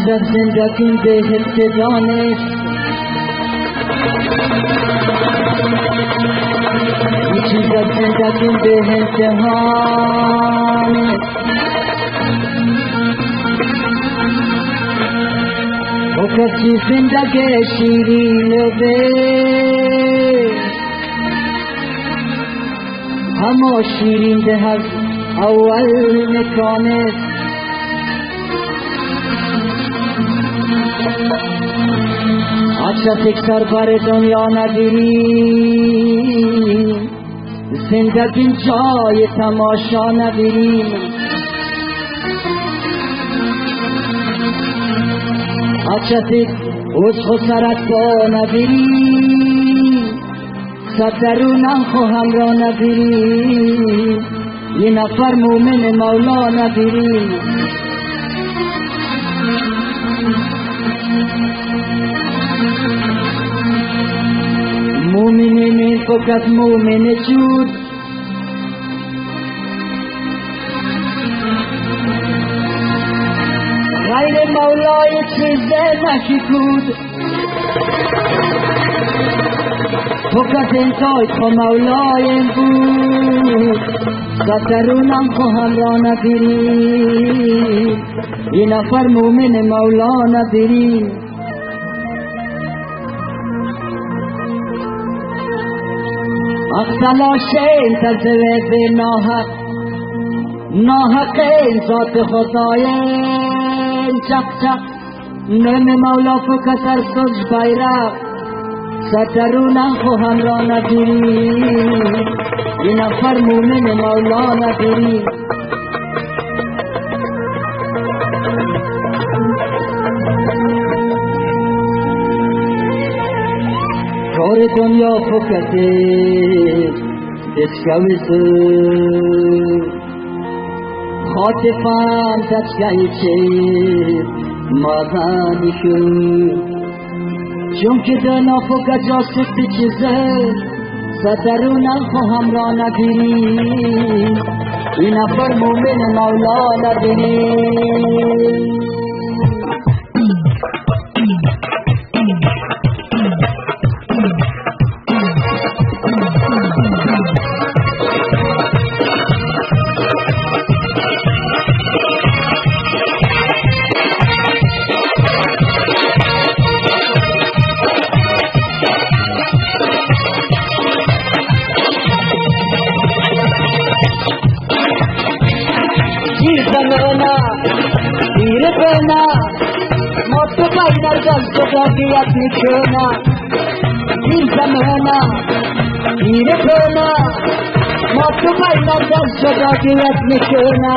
در زندگی بهت دانش یه چیز در زندگی بهت دانش و کسی زندگی شیرین به همه شیرین به از اول نکانه آشا سر بر دنیا نگیریم زندگی جای تماشا نگیریم آشا از خسارت با نگیریم سترونم خو هم را نگیریم یه نفر مومن مولا نگیریم مومن فقط مومن جود غیر مولای چیز نکی کود فقط انتای خو مولای بود سترونم خو هم را نگیریم یه نفر مومن مولا نگیریم اختلاشین تزویز ناحقین ذات خدایین چق چق نم مولا فکسر سج بیرق سترونم خو هم را نگیریم یه نفر مومن مولا نگیریم کار دنیا فکته دشکویسه خاطفان تشکیچه مازانی شو چون که دنا فکت جا سکت چیزه سترونم خو هم را نگیریم این نفر مومن مولا نگیریم موت بینر جلد جداگیت میکنه این زمانه گیر کنه موت بینر جلد جداگیت میکنه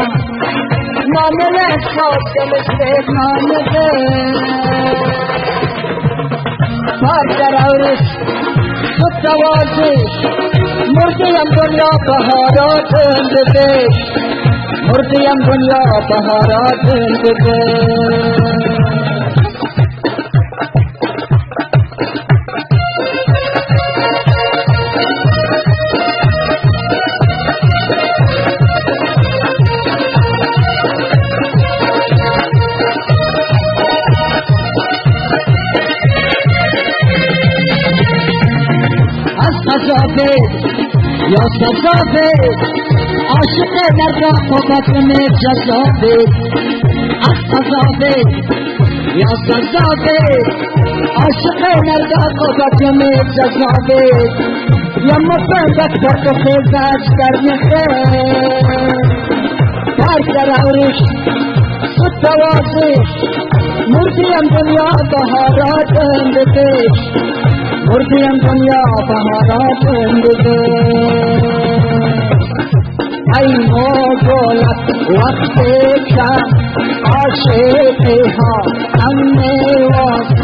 نامه احساس دلشت نامه بار در آورش خود دوازش مردیم دنیا بهارات اندبش مردیم دنیا بهارات اندبش یا سزاوید عاشق در رقابت میں جزاوید سزاوید یا سزاوید عاشق در رقابت میں جزاوید یا مفرد در تو خیزش در نخیر در آورش خود دوازش مردیم دنیا بهارات اندبش مردیم دنیا بهارات اندبش ای موجولت وقت کا عاشق ها امنے وقت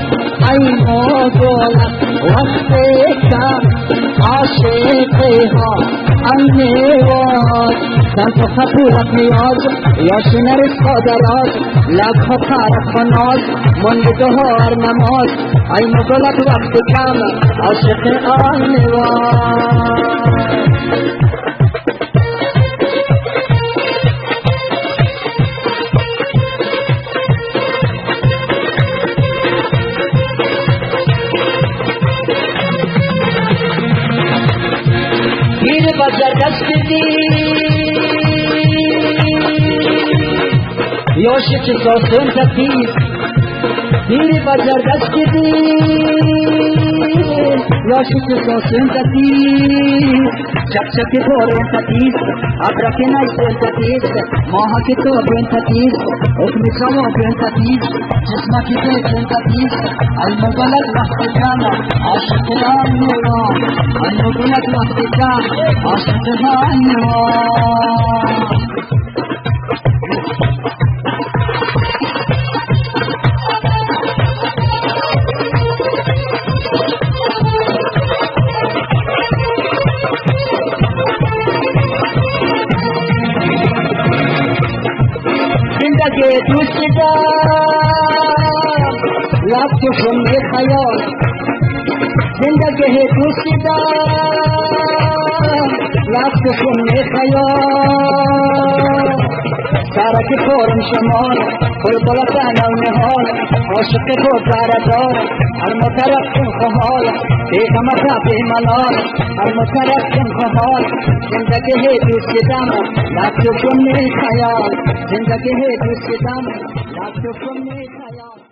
ای موجولت وقت کا عاشق ها النواز سمت خطولت نیاز یا شنر صادرات لبها طرف و ناز مانده هر نماز ای مگلت وقت کم عاشق النواز پیر بزر دست دی یاشی که ساسون تتیز پیر بزر دست دی یاشی که ساسون تتیز چک چک دورن تتیز ابرک نیسون تتیز ماها که تو بین تتیز حکم سوا بین تتیز جسما که تو بین تتیز المغلق وقت کم عاشق النواز المغلق وقت کم عاشق النواز زندگی دوست دار رفت و شمه خیال زندگی دوست دار رفت و شمه خیال سرک فورم شمال بلبل تنم نهال عاشق تو بردار هر مطرف کن خمال بیغمت بیملال هر مطرف کن خمال زندگی دوست دم رفت و شمه خیال زندگی دوست دم رفت و شمه خیال